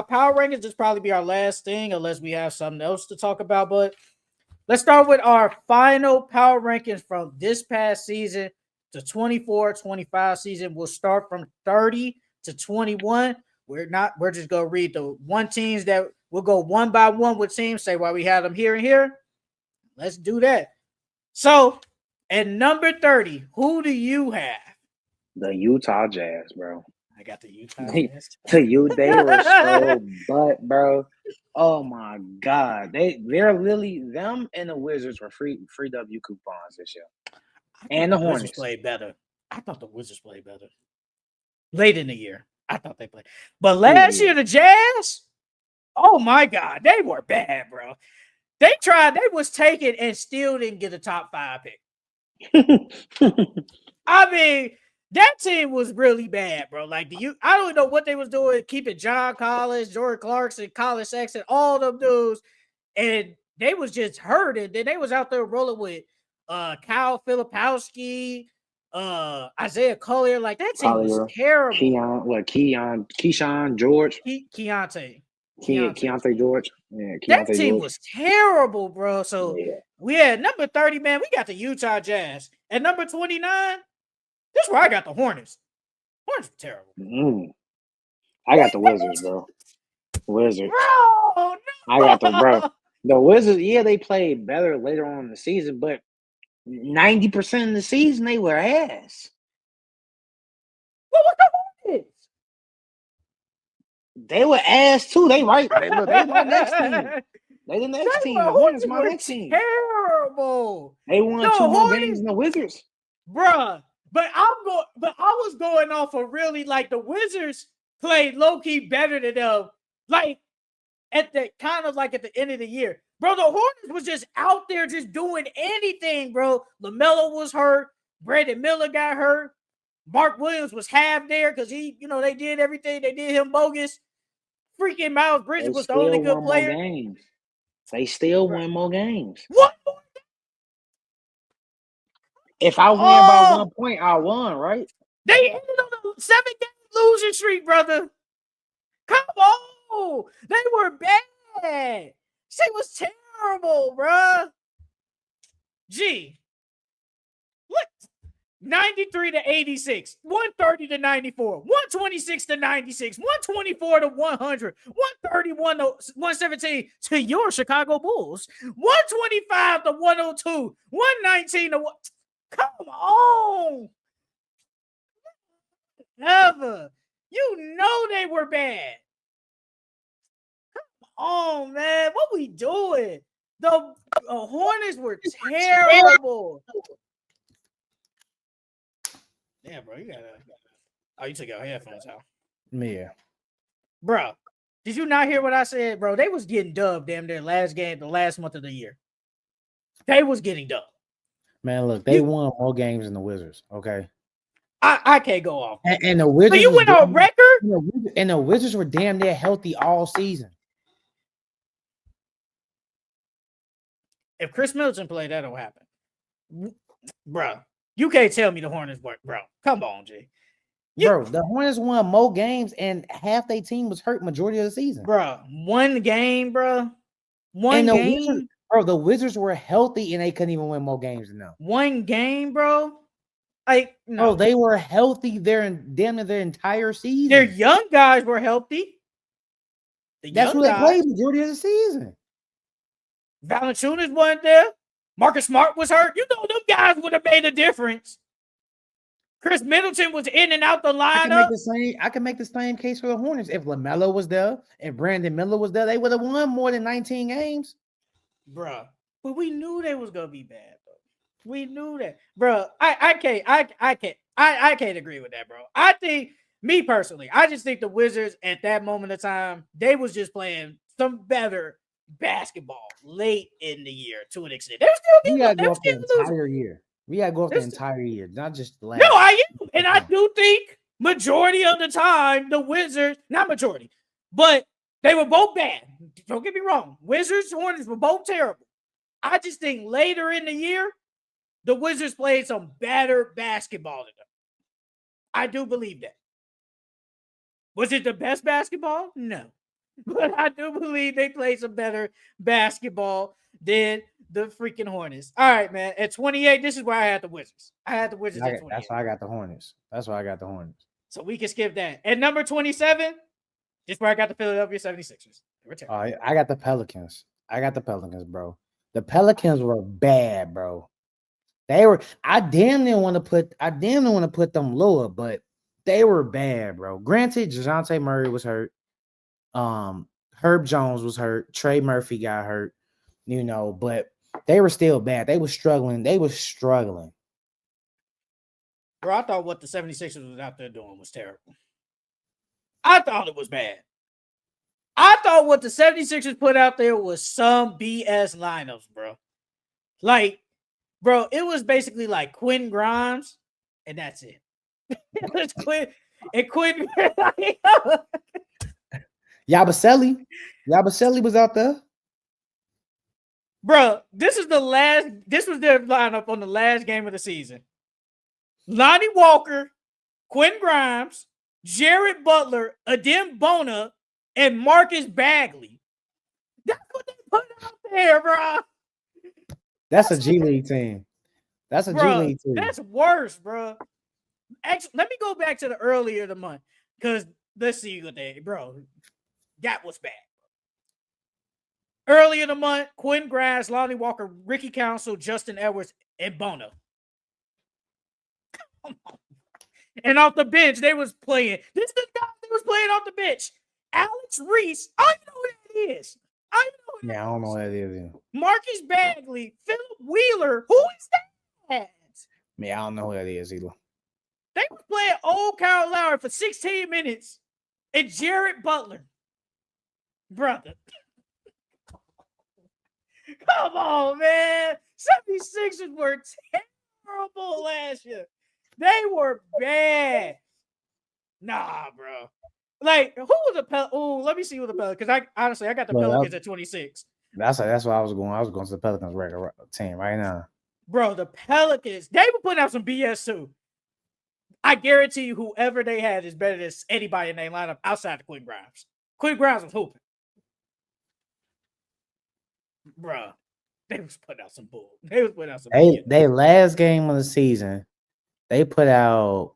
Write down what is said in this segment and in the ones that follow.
power rankings. This probably be our last thing, unless we have something else to talk about. But let's start with our final power rankings from this past season, the 24-25 season. We'll start from 30 to 21. We're just gonna read the one teams that we'll go one by one with teams, say why we had them here and here. Let's do that. So at number 30, who do you have? The Utah Jazz, bro. I got the Utah Jazz. They were so butt, bro. Oh my god, they're really them and the Wizards were free W coupons this year, and the Wizards Hornets played better. I thought the Wizards played better late in the year. I thought they played, but last year the Jazz. Oh my god, they were bad, bro. They tried. They was taken and still didn't get a top 5 pick. I mean, that team was really bad, bro. Like I don't know what they was doing, keeping John Collins, Jordan Clarkson, Colin Sexton, all them dudes, and they was just hurting. Then they was out there rolling with Kyle Filipowski, Isaiah Collier. Like that team was terrible. Keyshawn George, Keontae George. Yeah, that team was terrible, bro. So we had number 30, man. We got the Utah Jazz. At number 29, this is where I got the Hornets. Hornets were terrible. I got the Wizards, bro. Wizards. Bro, no. I got the bro. The Wizards, yeah, they played better later on in the season, but 90% of the season they were ass. What was the Hornets? They were ass too. They my next team. They the next team. The Hornets my next team. Terrible. They won 2 more games than the Wizards. Bruh. But I was going off of really like the Wizards played low-key better than them. Like at the end of the year. Bro, the Hornets was just out there just doing anything, bro. LaMelo was hurt. Brandon Miller got hurt. Mark Williams was half there because they did everything. They did him bogus. Freaking Miles Bridges was the only good player. They still won more games. What more? If I win by 1 point, I won, right? They ended on a 7-game losing streak, brother. Come on. They were bad. Shit was terrible, bruh. Gee. Look. 93 to 86, 130 to 94, 126 to 96, 124 to 100, 131 to 117 to your Chicago Bulls, 125 to 102, 119 to 1. Come on. Never. You know they were bad. Come on, man. What we doing? The Hornets were terrible. Yeah, bro, you gotta. Oh, you took your headphones out. Yeah, bro. Did you not hear what I said, bro? They was getting dubbed damn their last game, the last month of the year. They was getting dubbed. Man, look, they won more games than the Wizards. Okay, I can't go off. And the Wizards. But you went on record. And the Wizards were damn near healthy all season. If Chris Middleton played, that'll happen, bro. You can't tell me the Hornets work, bro. Come on, G. Bro, the Hornets won more games and half their team was hurt majority of the season. Bro, one game, bro. One game. The Wizards were healthy and they couldn't even win more games than them. One game, bro. Like, no. Bro, they were healthy damn near their entire season. Their young guys were healthy. That's who they played majority of the season. Valanciunas wasn't there. Marcus Smart was hurt. You know them guys would have made a difference. Chris Middleton was in and out the lineup. I can make the same case for the Hornets. If LaMelo was there and Brandon Miller was there, they would have won more than 19 games. Bruh. But we knew they was gonna be bad, bro. We knew that. Bruh, I can't agree with that, bro. I think, me personally, I just think the Wizards at that moment of time, they was just playing some better basketball late in the year to an extent. They were still getting the entire year. We gotta go off the entire year, not just the last. No, I am. And I do think majority of the time, the Wizards, not majority, but they were both bad. Don't get me wrong. Wizards, Hornets were both terrible. I just think later in the year, the Wizards played some better basketball than them. I do believe that. Was it the best basketball? No. But I do believe they played some better basketball than the freaking Hornets. All right, man. At 28, this is where I had the Wizards. I had the Wizards at 28. That's why I got the Hornets. That's why I got the Hornets. So we can skip that. At number 27, this is where I got the Philadelphia 76ers. I got the Pelicans. I got the Pelicans, bro. The Pelicans were bad, bro. They were. I damn didn't want to put them lower, but they were bad, bro. Granted, DeJounte Murray was hurt. Herb Jones was hurt. Trey Murphy got hurt. But they were still bad. They were struggling. Bro, I thought what the 76ers was out there doing was terrible. I thought it was bad. I thought what the 76ers put out there was some BS lineups, bro. Like, bro, it was basically like Quinn Grimes, and that's it. It was Quinn. Yabusele was out there. Bro, this was their lineup on the last game of the season. Lonnie Walker, Quinn Grimes, Jared Butler, Adem Bona, and Marcus Bagley. That's what they put out there, bro. That's a G League team. That's a G League team. That's worse, bro. Actually, let me go back to the earlier of the month because let's see what they, bro. That was bad. Earlier in the month, Quinn Grimes, Lonnie Walker, Ricky Council, Justin Edwards, and Bono. And off the bench, they was playing. This is the guy that was playing off the bench. Alex Reese. I don't know who that is. I don't know who that is. Marcus Bagley, Philip Wheeler. Who is that? I don't know who that is either. They was playing old Kyle Lowry for 16 minutes and Jared Butler. Brother. Come on, man. 76ers were terrible last year. They were bad. Nah, bro. Like, who was the Pelicans? Oh, let me see who the Pelicans. Because I got the Pelicans at 26. That's why I was going. I was going to the Pelicans regular team right now. Bro, the Pelicans, they were putting out some BS too. I guarantee you, whoever they had is better than anybody in their lineup outside of Quinn Grimes. Quinn Grimes was hooping. Bro, they was putting out some bull. They was putting out some BS. They last game of the season, they put out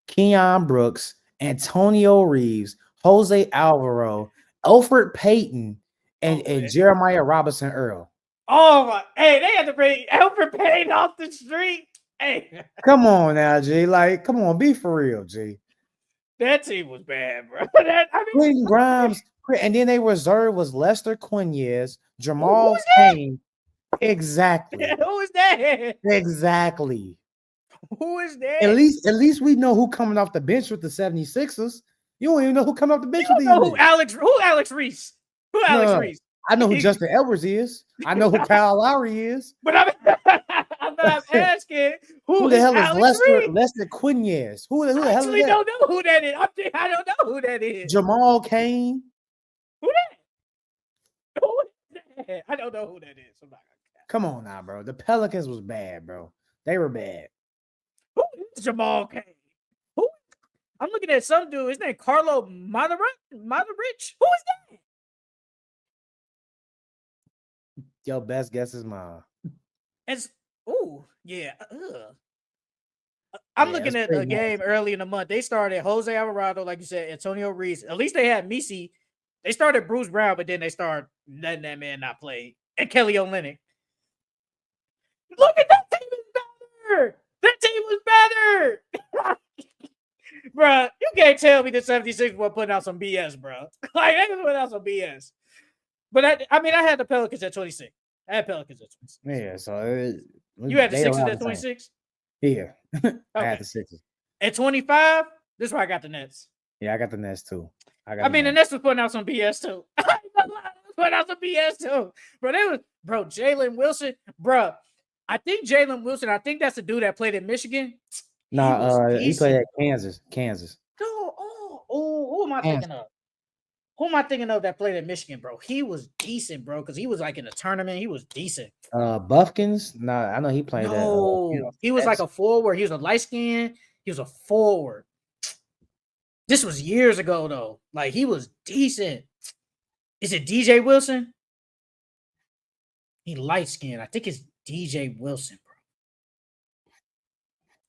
Keon Brooks, Antonio Reeves, Jose Alvaro, Elfrid Payton, and Jeremiah Robinson Earl. Oh my! Hey, they had to bring Elfrid Payton off the street. Hey, come on now, G. Like, come on, be for real, G. That team was bad, bro. Quinn Grimes, and then they reserved was Lester Quinez, Jamal Kane. Exactly. Who is that? Exactly. Who is that? At least we know who coming off the bench with the 76ers. You don't even know who coming off the bench with these. Who Alex Reese? Who Alex Reese? I know who Justin Edwards is. I know who Kyle Lowry is. But I'm not asking who the hell is Reese? Lester Quinez. Who the hell is that? I don't know who that is. I don't know who that is. Jamal Kane. Who that? Who is that? I don't know who that is. Come on now, bro. The Pelicans was bad, bro. They were bad. Who is Jamal Kane? Who? I'm looking at some dude. His name Carlo Motherich. Who is that? Your best guess is mine. I'm looking at the game early in the month. They started Jose Alvarado, like you said, Antonio Reese. At least they had Misi. They started Bruce Brown, but then they started letting that man not play. And Kelly Olynyk. Look at that team is better. That team was better. Bro, you can't tell me the 76 were putting out some BS, bro. Like, they were putting out some BS. But I had the Pelicans at 26. I had Pelicans at 26. Yeah, so you had the Sixers at 26? Yeah. Okay. I had the Sixers. At 25, this is where I got the Nets. Yeah, I got the Nets too. The Nets was putting out some BS too. Putting out some BS too. Bro, Jalen Wilson, bro. I think Jalen Wilson, that's the dude that played in Michigan. He played at Kansas. Who am I thinking of? Who am I thinking of that played in Michigan, bro? He was decent, bro, because he was like in a tournament. He was decent. Buffkins? No, I know he played he was like a forward. He was a light skin. He was a forward. This was years ago, though. Like, he was decent. Is it DJ Wilson? He light skinned. I think it's DJ Wilson, bro.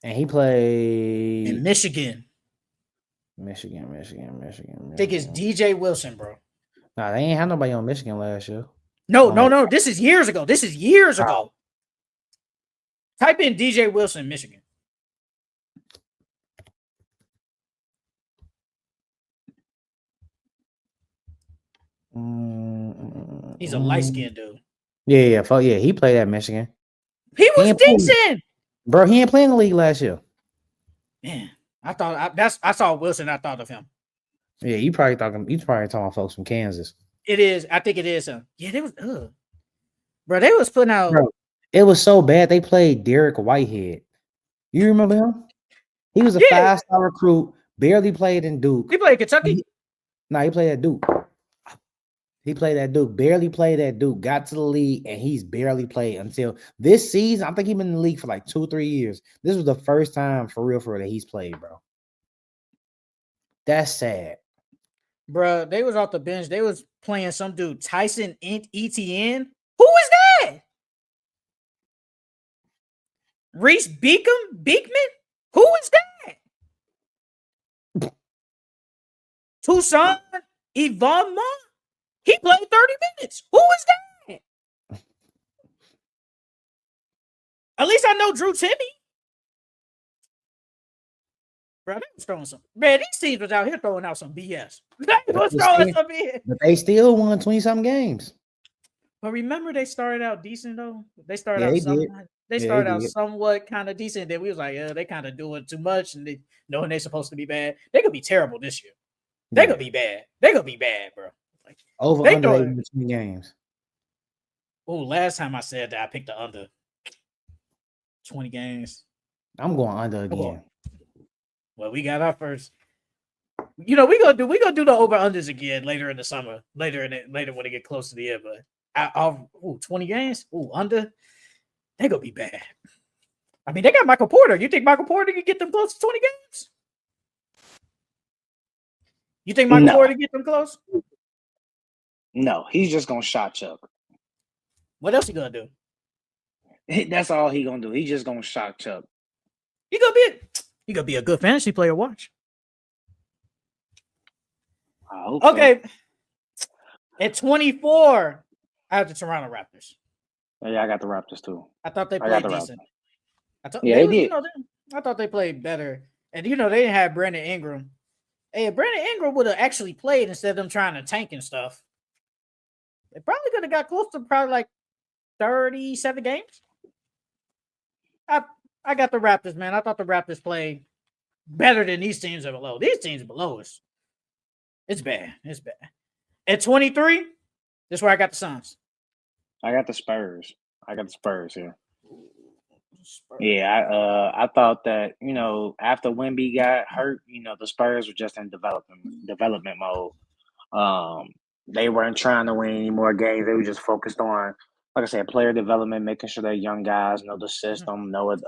And he played In Michigan. Michigan. I think it's DJ Wilson, bro. Nah, they ain't had nobody on Michigan last year. No. This is years ago. Type in DJ Wilson, Michigan. He's a light skinned dude. Yeah. He played at Michigan. He was decent. Bro, he ain't playing the league last year. Man, I saw Wilson. I thought of him. Yeah, you probably talking about folks from Kansas. It is. I think it is. Yeah, they was. Bro, they was putting out. Bro, it was so bad. They played Derek Whitehead. You remember him? He was a 5-star recruit. Barely played in Duke. He played Kentucky. He played at Duke. Barely played at Duke. Got to the league, and he's barely played until this season. I think he's been in the league for like 2-3 years. This was the first time for real that he's played, bro. That's sad. Bro, they was off the bench. They was playing some dude, Tyson Etienne. Who is that? Reese Beekman? Who is that? Tucson Yvonne? He played 30 minutes. Who is that? At least I know Drew Timmy. Bro, they was throwing some. Man, these teams was out here throwing out some BS. They was throwing some BS. But they still won 20-something games. But remember, they started out decent, though. They started out somewhat kind of decent. Then we was like, they kind of doing too much, and knowing they're supposed to be bad. They could be terrible this year. They could be bad. They could be bad, bro. Like, over under 20 games. Oh, last time I said that, I picked the under 20 games. I'm going under again. Well, we got our first. We gonna do the over unders again later in the summer, later when it get close to the end. But 20 games, under, they gonna be bad. I mean, they got Michael Porter. You think Michael Porter can get them close to 20 games? You think Michael Porter can get them close? No, he's just gonna shot chuck. What else he gonna do? That's all he gonna do. He's just gonna shot chuck. He gonna be a good fantasy player. Watch. Okay. So. At 24, I have the Toronto Raptors. Yeah, I got the Raptors too. I thought they played decent. They did. I thought they played better. And they didn't have Brandon Ingram. Hey, if Brandon Ingram would have actually played instead of them trying to tank and stuff, they probably could have got close to probably like 37 games. I got the Raptors, man. I thought the Raptors played better than these teams are below. These teams below us. It's bad. It's bad. At 23, this is where I got the Suns. I got the Spurs. Here. Yeah, I thought that, after Wemby got hurt, the Spurs were just in development mode. They weren't trying to win any more games. They were just focused on, like I said, player development, making sure they're young guys, know the system, know it,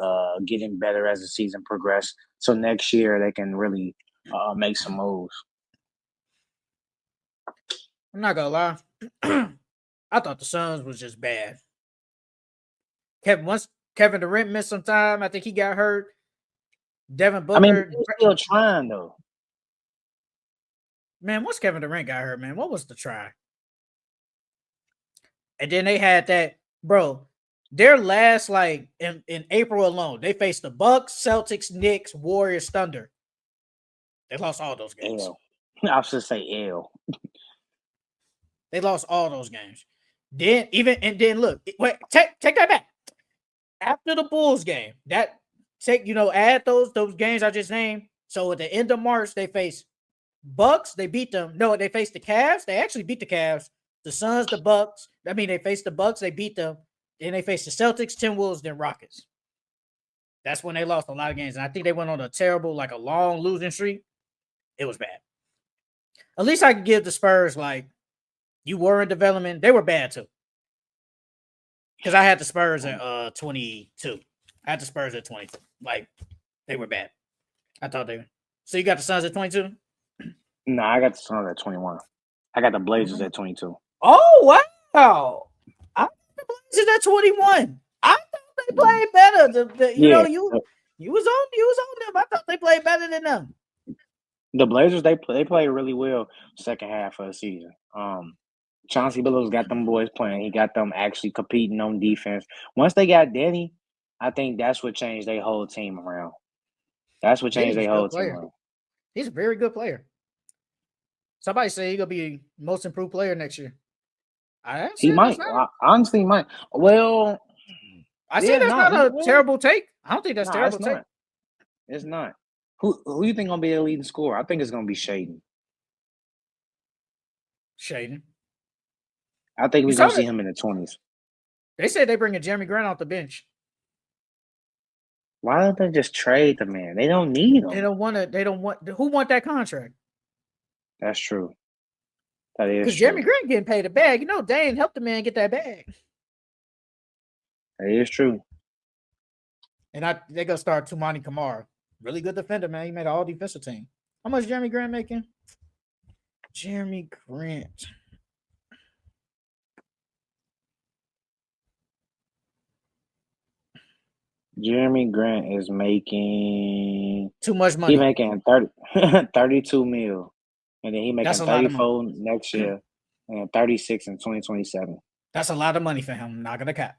getting better as the season progresses. So next year they can really make some moves. I'm not gonna lie. I thought the Suns was just bad. Once Kevin Durant missed some time, I think he got hurt. Devin Booker. I mean, they're still trying though. Man, once Kevin Durant got hurt, man, what was the try? And then they had that, bro. Their last, in April alone, they faced the Bucks, Celtics, Knicks, Warriors, Thunder. They lost all those games. L. I was just say L. They lost all those games. Then look, wait, take that back. After the Bulls game, add those games I just named. So at the end of March, they faced Bucks. They beat them. No, they faced the Cavs. They actually beat the Cavs. The Suns, the Bucks. I mean, they faced the Bucks. They beat them. Then they faced the Celtics, Timberwolves, then Rockets. That's when they lost a lot of games. And I think they went on a terrible, a long losing streak. It was bad. At least I could give the Spurs, you were in development. They were bad, too. Because I had the Spurs at 22. I had the Spurs at 22. They were bad. I thought they were. So you got the Suns at 22? No, I got the Suns at 21. I got the Blazers at 22. Oh wow! I got the Blazers at 21. I thought they played better. Yeah, You was on them. I thought they played better than them. the Blazers they play really well second half of the season. Chauncey Billups got them boys playing. He got them actually competing on defense. Once they got Danny, I think that's what changed their whole team around. That's what changed their whole team around. He's a very good player. Somebody say he's gonna be most improved player next year. He might. Honestly, he might. Well, I say that's not a terrible take. I don't think that's terrible take. It's not. Who you think gonna be a leading scorer? I think it's gonna be Shaden. I think we're gonna see him in the 20s. They said they bringing Jeremy Grant off the bench. Why don't they just trade the man? They don't need him. They don't want. Who want that contract? That's true. That is because Jeremy Grant getting paid a bag. You know, Dane helped the man get that bag. That is true. And they're gonna start Tumani Kamara. Really good defender, man. He made an all defensive team. How much Jeremy Grant making? Jeremy Grant. Jeremy Grant is making too much money. He's making 32 mil. And then he making 34 next year and 36 in 2027. That's a lot of money for him. I'm not gonna cap.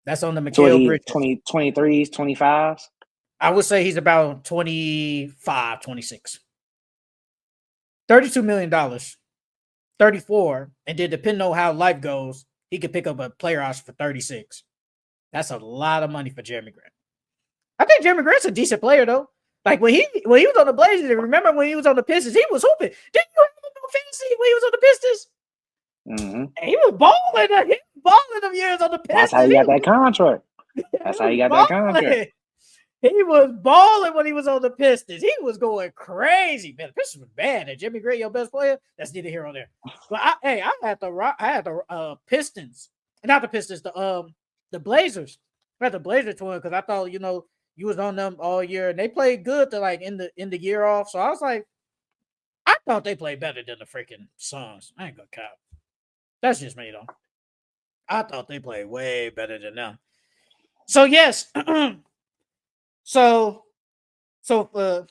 That's on the Mikal Bridges. 23s, 25s? I would say he's about 25, 26. $32 million. 34. And then depending on how life goes, he could pick up a player option for 36. That's a lot of money for Jeremy Grant. I think Jeremy Grant's a decent player, though. Like when he was on the Blazers, remember when he was on the Pistons, he was hooping. Didn't you have no fantasy when he was on the Pistons? Mm-hmm. And he was balling. He was balling them years on the Pistons. That's how he got that contract. That's how he got that contract. He was balling when he was on the Pistons. He was going crazy. Man, the Pistons was bad. And Jimmy Gray, your best player, that's neither here nor there. But I had the Pistons, not the Pistons, the Blazers. I had the Blazers twin because I thought you was on them all year and they played good to like end the year off. So I was like, I thought they played better than the freaking Suns. I ain't gonna cap. That's just me though. I thought they played way better than them. So yes. So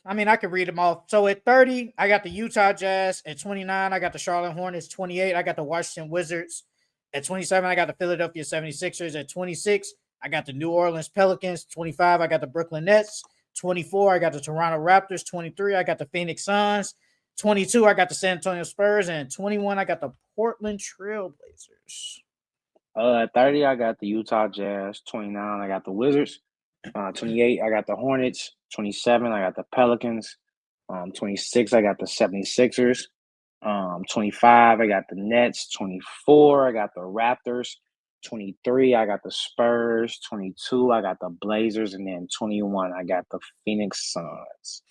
I mean, I could read them off. So at 30, I got the Utah Jazz. At 29, I got the Charlotte Hornets. 28, I got the Washington Wizards. At 27, I got the Philadelphia 76ers. At 26, I got the New Orleans Pelicans. 25, I got the Brooklyn Nets. 24, I got the Toronto Raptors. 23, I got the Phoenix Suns. 22, I got the San Antonio Spurs. And 21, I got the Portland Trailblazers. At 30, I got the Utah Jazz. 29, I got the Wizards. 28, I got the Hornets. 27, I got the Pelicans. 26, I got the 76ers. 25, I got the Nets. 24, I got the Raptors. 23, I got the Spurs. 22, I got the Blazers. And then 21, I got the Phoenix Suns.